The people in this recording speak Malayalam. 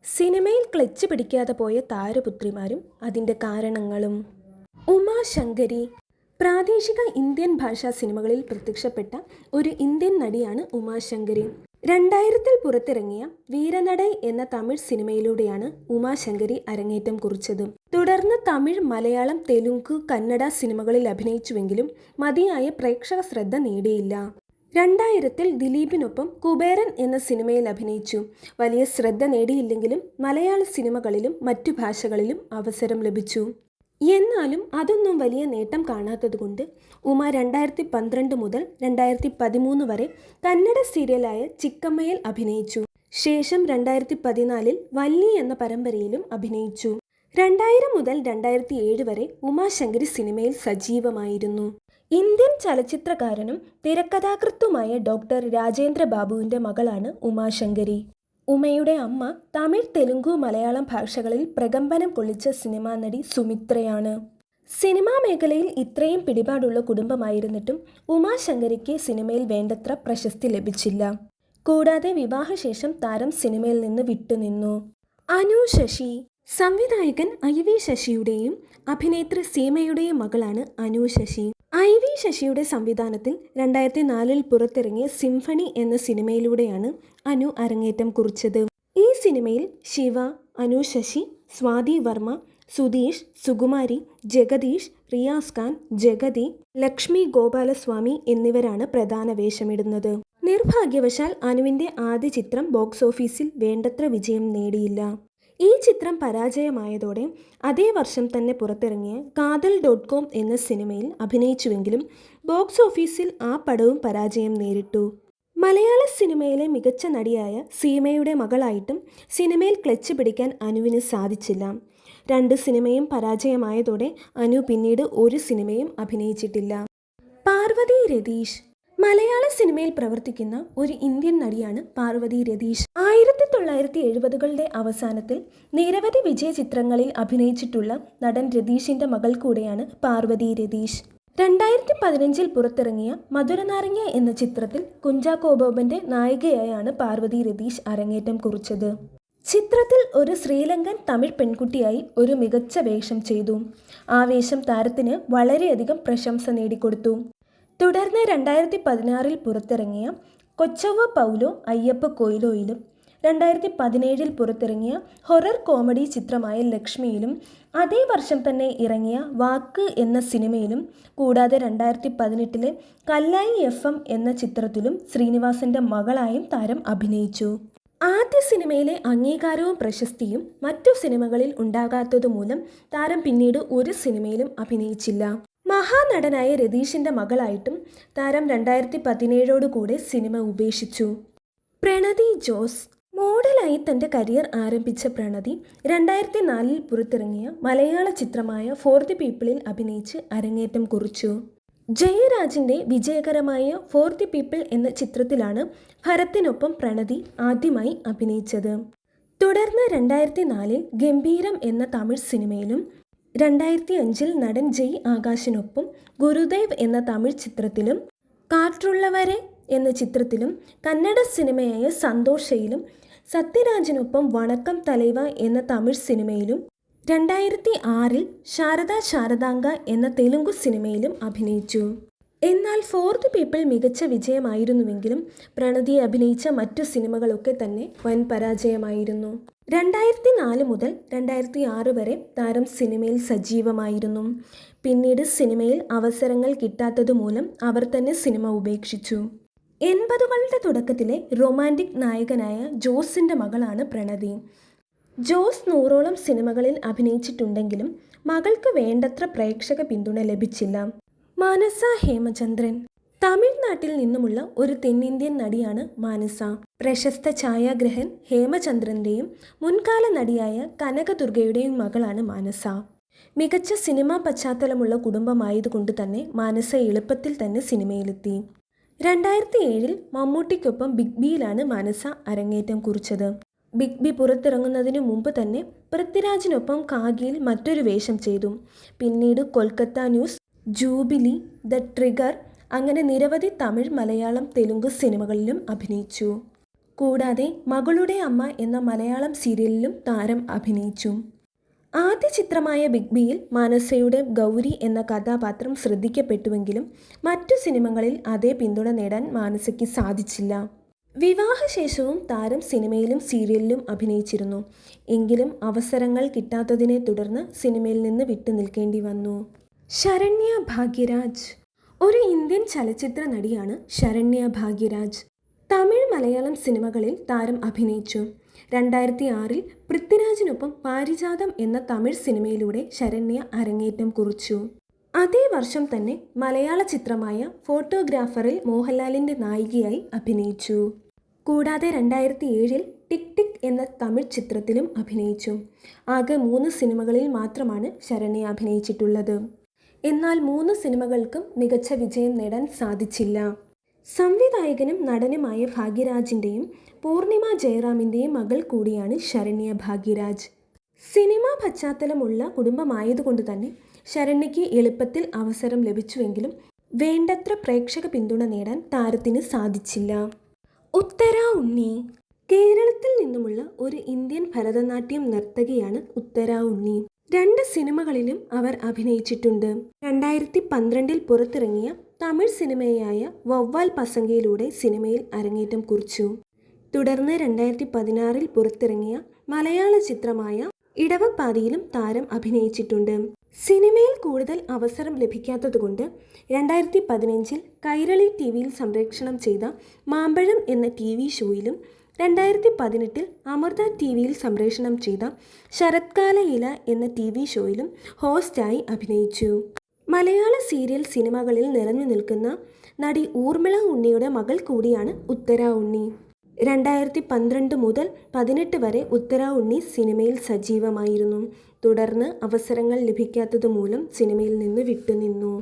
സിനിമയിൽ ക്ലച്ച് പിടിക്കാതെ പോയ താരപുത്രിമാരും അതിൻ്റെ കാരണങ്ങളും. ഉമാശങ്കരി പ്രാദേശിക ഇന്ത്യൻ ഭാഷാ സിനിമകളിൽ പ്രത്യക്ഷപ്പെട്ട ഒരു ഇന്ത്യൻ നടിയാണ് ഉമാശങ്കരി. 2000-ൽ പുറത്തിറങ്ങിയ വീരനടൈ എന്ന തമിഴ് സിനിമയിലൂടെയാണ് ഉമാശങ്കരി അരങ്ങേറ്റം കുറിച്ചത്. തുടർന്ന് തമിഴ്, മലയാളം, തെലുങ്ക്, കന്നഡ സിനിമകളിൽ അഭിനയിച്ചുവെങ്കിലും മതിയായ പ്രേക്ഷക ശ്രദ്ധ നേടിയില്ല. 2000-ൽ ദിലീപിനൊപ്പം കുബേരൻ എന്ന സിനിമയിൽ അഭിനയിച്ചു. വലിയ ശ്രദ്ധ നേടിയില്ലെങ്കിലും മലയാള സിനിമകളിലും മറ്റു ഭാഷകളിലും അവസരം ലഭിച്ചു. എന്നാലും അതൊന്നും വലിയ നേട്ടം കാണാത്തതുകൊണ്ട് ഉമ 2012 മുതൽ 2013 വരെ കന്നഡ സീരിയലായ ചിക്കമ്മയിൽ അഭിനയിച്ചു. ശേഷം 2014-ൽ വല്ലി എന്ന പരമ്പരയിലും അഭിനയിച്ചു. 2000 മുതൽ 2007 വരെ ഉമാശങ്കരി സിനിമയിൽ സജീവമായിരുന്നു. ഇന്ത്യൻ ചലച്ചിത്രകാരനും തിരക്കഥാകൃത്തുമായ ഡോക്ടർ രാജേന്ദ്ര ബാബുവിൻ്റെ മകളാണ് ഉമാശങ്കരി. ഉമയുടെ അമ്മ തമിഴ്, തെലുങ്ക്, മലയാളം ഭാഷകളിൽ പ്രകമ്പനം കൊള്ളിച്ച സിനിമാ നടി സുമിത്രയാണ്. സിനിമാ മേഖലയിൽ ഇത്രയും പിടിപാടുള്ള കുടുംബമായിരുന്നിട്ടും ഉമാശങ്കരിക്ക് സിനിമയിൽ വേണ്ടത്ര പ്രശസ്തി ലഭിച്ചില്ല. കൂടാതെ വിവാഹശേഷം താരം സിനിമയിൽ നിന്ന് വിട്ടുനിന്നു. അനു ശശി സംവിധായകൻ IV ശശിയുടെയും അഭിനേത്രി സീമയുടെയും മകളാണ് അനു ശശി. IV ശശിയുടെ സംവിധാനത്തിൽ 2004-ൽ പുറത്തിറങ്ങിയ സിംഫണി എന്ന സിനിമയിലൂടെയാണ് അനു അരങ്ങേറ്റം കുറിച്ചത്. ഈ സിനിമയിൽ ശിവ, അനു ശശി, സ്വാതി വർമ്മ, സുധീഷ്, സുകുമാരി, ജഗദീഷ്, റിയാസ് ഖാൻ, ജഗതി, ലക്ഷ്മി ഗോപാലസ്വാമി എന്നിവരാണ് പ്രധാന വേഷമിടുന്നത്. നിർഭാഗ്യവശാൽ അനുവിൻ്റെ ആദ്യ ചിത്രം ബോക്സ് ഓഫീസിൽ വേണ്ടത്ര വിജയം നേടിയില്ല. ഈ ചിത്രം പരാജയമായതോടെ അതേ വർഷം തന്നെ പുറത്തിറങ്ങിയ കാതൽ.com എന്ന സിനിമയിൽ അഭിനയിച്ചുവെങ്കിലും ബോക്സ് ഓഫീസിൽ ആ പടവും പരാജയം നേരിട്ടു. മലയാള സിനിമയിലെ മികച്ച നടിയായ സീമയുടെ മകളായിട്ടും സിനിമയിൽ ക്ലച്ച് പിടിക്കാൻ അനുവിന് സാധിച്ചില്ല. 2 സിനിമയും പരാജയമായതോടെ അനു പിന്നീട് ഒരു സിനിമയും അഭിനയിച്ചിട്ടില്ല. പാർവതി രതീഷ് മലയാള സിനിമയിൽ പ്രവർത്തിക്കുന്ന ഒരു ഇന്ത്യൻ നടിയാണ് പാർവതി രതീഷ്. 1970-കളുടെ അവസാനത്തിൽ നിരവധി വിജയ ചിത്രങ്ങളിൽ അഭിനയിച്ചിട്ടുള്ള നടൻ രതീഷിൻ്റെ മകൾ കൂടെയാണ് പാർവതി രതീഷ്. 2015-ൽ പുറത്തിറങ്ങിയ മധുരനാരങ്ങ എന്ന ചിത്രത്തിൽ കുഞ്ചാക്കോ ബോബൻ്റെ നായികയായാണ് പാർവതി രതീഷ് അരങ്ങേറ്റം കുറിച്ചത്. ചിത്രത്തിൽ ഒരു ശ്രീലങ്കൻ തമിഴ് പെൺകുട്ടിയായി ഒരു മികച്ച വേഷം ചെയ്തു. ആ വേഷം താരത്തിന് വളരെയധികം പ്രശംസ നേടിക്കൊടുത്തു. തുടർന്ന് 2016-ൽ പുറത്തിറങ്ങിയ കൊച്ചവ്വ പൗലോ അയ്യപ്പ കൊയിലോയിലും 2017-ൽ പുറത്തിറങ്ങിയ ഹൊറർ കോമഡി ചിത്രമായ ലക്ഷ്മിയിലും അതേ വർഷം തന്നെ ഇറങ്ങിയ വാക്ക് എന്ന സിനിമയിലും കൂടാതെ 2018-ലെ കല്ലായി FM എന്ന ചിത്രത്തിലും ശ്രീനിവാസന്റെ മകളായും താരം അഭിനയിച്ചു. ആദ്യ സിനിമയിലെ അംഗീകാരവും പ്രശസ്തിയും മറ്റു സിനിമകളിൽ ഉണ്ടാകാത്തതുമൂലം താരം പിന്നീട് ഒരു സിനിമയിലും അഭിനയിച്ചില്ല. മഹാനടനായ രതീഷിൻ്റെ മകളായിട്ടും താരം 2017 സിനിമ ഉപേക്ഷിച്ചു. പ്രണതി ജോസ് മോഡലായി തൻ്റെ കരിയർ ആരംഭിച്ച പ്രണതി 2004-ൽ പുറത്തിറങ്ങിയ മലയാള ചിത്രമായ ഫോർ ദി പീപ്പിളിൽ അഭിനയിച്ച് അരങ്ങേറ്റം കുറിച്ചു. ജയരാജിൻ്റെ വിജയകരമായ ഫോർ ദി പീപ്പിൾ എന്ന ചിത്രത്തിലാണ് ഭരത്തിനൊപ്പം പ്രണതി ആദ്യമായി അഭിനയിച്ചത്. തുടർന്ന് 2004-ൽ ഗംഭീരം എന്ന തമിഴ് സിനിമയിലും 2005-ൽ നടൻ ജയ് ആകാശിനൊപ്പം ഗുരുദേവ് എന്ന തമിഴ് ചിത്രത്തിലും കാറ്റുള്ളവരെ എന്ന ചിത്രത്തിലും കന്നഡ സിനിമയായ സന്തോഷയിലും സത്യരാജിനൊപ്പം വണക്കം തലൈവ എന്ന തമിഴ് സിനിമയിലും 2006-ൽ ശാരദാംഗ എന്ന തെലുങ്ക് സിനിമയിലും അഭിനയിച്ചു. എന്നാൽ ഫോർ ദി പീപ്പിൾ മികച്ച വിജയമായിരുന്നുവെങ്കിലും പ്രണതി അഭിനയിച്ച മറ്റു സിനിമകളൊക്കെ തന്നെ വൻ പരാജയമായിരുന്നു. 2004 മുതൽ 2006 വരെ താരം സിനിമയിൽ സജീവമായിരുന്നു. പിന്നീട് സിനിമയിൽ അവസരങ്ങൾ കിട്ടാത്തതുമൂലം അവർ തന്നെ സിനിമ ഉപേക്ഷിച്ചു. 80-കളുടെ തുടക്കത്തിലെ റൊമാൻറ്റിക് നായകനായ ജോസിൻ്റെ മകളാണ് പ്രണതി. ജോസ് 100ഓളം സിനിമകളിൽ അഭിനയിച്ചിട്ടുണ്ടെങ്കിലും മകൾക്ക് വേണ്ടത്ര പ്രേക്ഷക പിന്തുണ ലഭിച്ചില്ല. മാനസ ഹേമചന്ദ്രൻ തമിഴ്നാട്ടിൽ നിന്നുമുള്ള ഒരു തെന്നിന്ത്യൻ നടിയാണ് മാനസ. പ്രശസ്ത ഛായാഗ്രഹൻ ഹേമചന്ദ്രൻ്റെയും മുൻകാല നടിയായ കനകദുർഗയുടെയും മകളാണ് മാനസ. മികച്ച സിനിമാ പശ്ചാത്തലമുള്ള കുടുംബമായതുകൊണ്ട് തന്നെ മാനസ എളുപ്പത്തിൽ തന്നെ സിനിമയിലെത്തി. 2007-ൽ മമ്മൂട്ടിക്കൊപ്പം ബിഗ് ബിയിലാണ് മാനസ അരങ്ങേറ്റം കുറിച്ചത്. ബിഗ് ബി പുറത്തിറങ്ങുന്നതിനു മുമ്പ് തന്നെ പൃഥ്വിരാജിനൊപ്പം കാഗിയിൽ മറ്റൊരു വേഷം ചെയ്തു. പിന്നീട് Kolkata news, jubilee, the trigger അങ്ങനെ നിരവധി തമിഴ്, മലയാളം, തെലുങ്ക് സിനിമകളിലും അഭിനയിച്ചു. കൂടാതെ മകളുടെ അമ്മ എന്ന മലയാളം സീരിയലിലും താരം അഭിനയിച്ചു. ആദ്യ ചിത്രമായ ബിഗ് ബിയിൽ മാനസയുടെ ഗൗരി എന്ന കഥാപാത്രം ശ്രദ്ധിക്കപ്പെട്ടുവെങ്കിലും മറ്റു സിനിമകളിൽ അതേ പിന്തുണ നേടാൻ മാനസയ്ക്ക് സാധിച്ചില്ല. വിവാഹശേഷവും താരം സിനിമയിലും സീരിയലിലും അഭിനയിച്ചിരുന്നു. എങ്കിലും അവസരങ്ങൾ കിട്ടാത്തതിനെ തുടർന്ന് സിനിമയിൽ നിന്ന് വിട്ടുനിൽക്കേണ്ടി വന്നു. ശരണ്യ ഭാഗ്യരാജ് ഒരു ഇന്ത്യൻ ചലച്ചിത്ര നടിയാണ് ശരണ്യ ഭാഗ്യരാജ്. തമിഴ് മലയാളം സിനിമകളിൽ താരം അഭിനയിച്ചു. 2006 പൃഥ്വിരാജിനൊപ്പം പാരിജാതം എന്ന തമിഴ് സിനിമയിലൂടെ ശരണ്യ അരങ്ങേറ്റം കുറിച്ചു. അതേ വർഷം തന്നെ മലയാള ചിത്രമായ ഫോട്ടോഗ്രാഫറിൽ മോഹൻലാലിൻ്റെ നായികയായി അഭിനയിച്ചു. കൂടാതെ 2007 ടിക് ടിക് എന്ന തമിഴ് ചിത്രത്തിലും അഭിനയിച്ചു. ആകെ 3 സിനിമകളിൽ മാത്രമാണ് ശരണ്യ അഭിനയിച്ചിട്ടുള്ളത്. എന്നാൽ 3 സിനിമകൾക്കും മികച്ച വിജയം നേടാൻ സാധിച്ചില്ല. സംവിധായകനും നടനുമായ ഭാഗ്യരാജിൻ്റെയും പൂർണിമ ജയറാമിൻ്റെയും മകൾ കൂടിയാണ് ശരണ്യ ഭാഗ്യരാജ്. സിനിമാ പശ്ചാത്തലമുള്ള കുടുംബമായതുകൊണ്ട് തന്നെ ശരണ്യയ്ക്ക് എളുപ്പത്തിൽ അവസരം ലഭിച്ചുവെങ്കിലും വേണ്ടത്ര പ്രേക്ഷക പിന്തുണ നേടാൻ താരത്തിന് സാധിച്ചില്ല. ഉത്തര ഉണ്ണി കേരളത്തിൽ നിന്നുമുള്ള ഒരു ഇന്ത്യൻ ഭരതനാട്യം നർത്തകിയാണ് ഉത്തര ഉണ്ണി. 2 സിനിമകളിലും അവർ അഭിനയിച്ചിട്ടുണ്ട്. 2012 പുറത്തിറങ്ങിയ തമിഴ് സിനിമയായ വവ്വാൽ പസംഗയിലൂടെ സിനിമയിൽ അരങ്ങേറ്റം കുറിച്ചു. തുടർന്ന് 2016 പുറത്തിറങ്ങിയ മലയാള ചിത്രമായ ഇടവപ്പാതിയിലും താരം അഭിനയിച്ചിട്ടുണ്ട്. സിനിമയിൽ കൂടുതൽ അവസരം ലഭിക്കാത്തതുകൊണ്ട് 2015 കൈരളി ടിവിയിൽ സംപ്രേഷണം ചെയ്ത മാമ്പഴം എന്ന TV ഷോയിലും 2018 അമൃത ടിവിയിൽ സംപ്രേഷണം ചെയ്ത ശരത്കാല ഇല എന്ന TV ഷോയിലും ഹോസ്റ്റായി അഭിനയിച്ചു. മലയാള സീരിയൽ സിനിമകളിൽ നിറഞ്ഞു നിൽക്കുന്ന നടി ഊർമിള ഉണ്ണിയുടെ മകൾ കൂടിയാണ് ഉത്തര ഉണ്ണി. 2012 മുതൽ 2018 വരെ ഉത്തര ഉണ്ണി സിനിമയിൽ സജീവമായിരുന്നു. തുടർന്ന് അവസരങ്ങൾ ലഭിക്കാത്തതുമൂലം സിനിമയിൽ നിന്ന് വിട്ടുനിന്നു.